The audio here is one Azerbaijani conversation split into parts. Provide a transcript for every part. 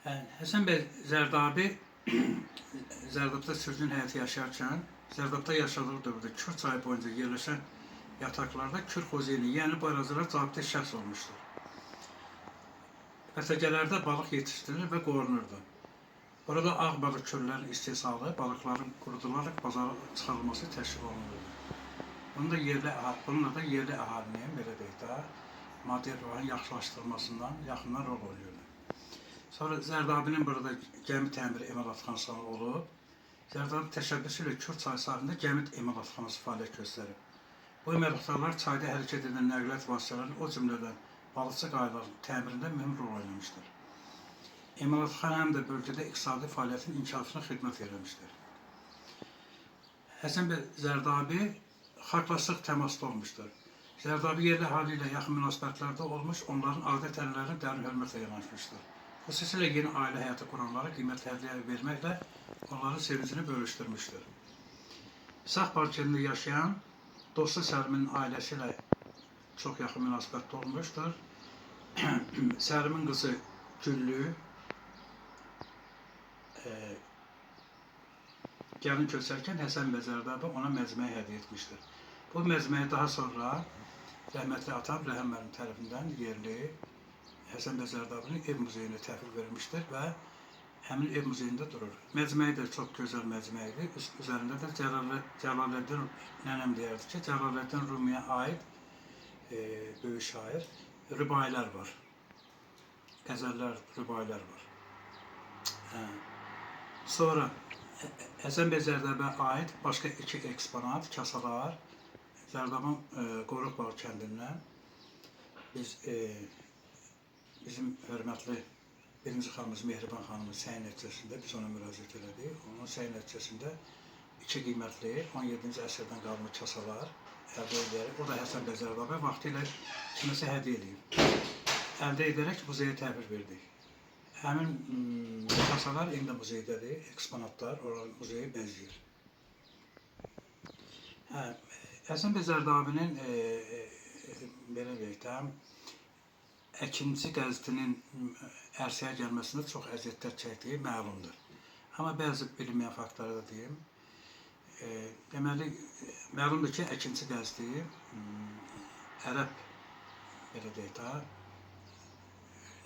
Həsən bəy Zərdabi Zərdabda sürgün həyatı yaşarkən, Zərdabda yaşadığı dövrdə Kür çayı boyunca yerləşən yataklarda Kür Xozeyni, yəni bu ərazilər zabitə şəxs olmuşdur. Vətəgələrdə balıq yetişdirilir və qorunurdu. Burada ağ balıq körlərin istehsalı, balıqların qurudularaq bazara çıxarılması təşkil olunurdu. Bununla da yerli əhalinin, belə deyək də, maddi rəfahın yaxşılaşdırılmasından yaxından rol oynayırdı. Sonra Zərdabinin burada gəmi təmiri emalatxanası olub. Zərdabinin təşəbbüsü ilə Kür çayı sahilində gəmi emalatxanası fəaliyyət göstərib. Bu emalatxanalar çayda hərəkət edən nəqliyyat vasitələrinin, o cümlədən balıqçı qaydaların təmirində mühüm rol oynamışdır. Emalatxana həm də bölgədə iqtisadi fəaliyyətin inkişafına xidmət eləmişdir. Həsən bəy Zərdabi xalqla sıx təmasda olmuşdur. Zərdabi yerli əhali ilə yaxın münasibətlərdə olmuş, onların adət-ənənələrini dərin hörmətlə yanaşmışdır. Xüsusilə yeni ailə həyatı quranlara qiymətli hədiyyə verməklə onların sevincini bölüşdürmüşdür. Sağ Parkində yaşayan dostu Səliminin ailəsi ilə çox yaxın münasibətdə olmuşdur. Səlimin qızı Güllü gəlin köçərkən Həsən bəy Zərdabi ona məcməyi hədiyyə etmişdir. Bu məcməyi daha sonra rəhmətli atam Rəhəm müəllim tərəfindən yerli Həsən bəy Zərdabinin ev muzeyinə təhvil verilmişdir və həmin ev muzeyində durur. Məcməyi də çox gözəl məcməyidir. Üzərində də Cəlaləddin, nənəm deyərdi ki, Cəlaləddin Rumiyə aid böyük şair rübailər var. Qəzəllər, rübailər var. Sonra Həsən bəy Zərdabiyə aid başqa iki eksponat, kasalar Zərdabın Qoruqbağı kəndindən bizim hörmətli birinci xanımız Mehriban xanımın səy nəticəsində biz ona müraciət elədik. Onun səy nəticəsində iki qiymətli 17-ci əsrdən qalma kasalar əldə edərək, o da Həsən bəy Zərdabi vaxtilə kiməsə hədiyyə edib. Əldə edərək muzeyə təhvil verdik. Həmin kasalar indi muzeydədir, eksponatlar, oranın muzeyi bəzəyir. Həsən bəy Zərdabinin belə deyək də, Əkinçi qəzetinin ərsəyə gəlməsində çox əziyyətlər çəkdiyi məlumdur. Amma bəzi bilinməyən faktları da deyim. Deməli, məlumdur ki, Əkinçi qəzeti ərəb, belə deyək də,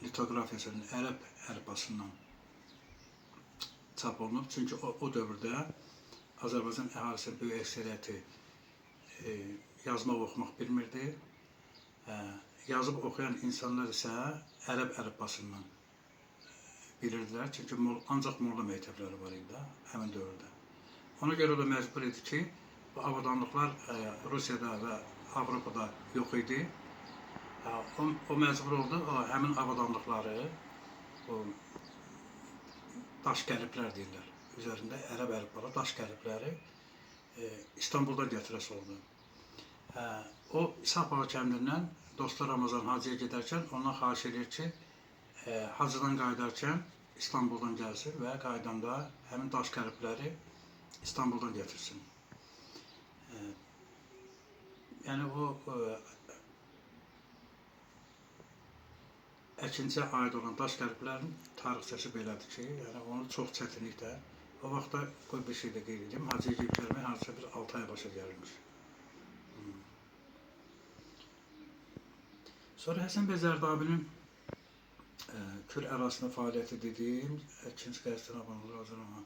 litografiyasının ərəb əlifbasından çap olunub. Çünki o dövrdə Azərbaycan əhalisinin böyük əksəriyyəti yazmaq, oxumaq bilmirdi. Yazıb oxuyan insanlar isə ərəb əlifbasından bilirdilər. Çünki ancaq molla məktəbləri var idi həmin dövrdə. Ona görə də məcbur idi ki, bu avadanlıqlar Rusiyada və Avropada yox idi. O məcbur oldu, həmin avadanlıqları, daş qəliblər deyirlər, üzərində ərəb əlifbalı daş qəlibləri İstanbuldan gətirəsi oldu. O, İsaqbağı kəndindən dostu Ramazan Hacıya gedərkən ondan xahiş edir ki, Hacıdan qayıdarkən İstanbuldan gəlsin və qaydanda həmin daş qəlibləri İstanbuldan gətirsin. Yəni, o Əkinciyə aid olan daş qəliblərin tarixçəsi belədir ki, yəni onu çox çətinlikdə, o vaxtda qoy bir şey də qeyd edeyim, Hacıya gedib gəlmək hardasa bir 6 ay başa gəlirmiş. Sonra Həsən bəy Zərdabinin Kür ərazisində fəaliyyəti dediyim, Əkinçi qəzetinin abunələri hazır ama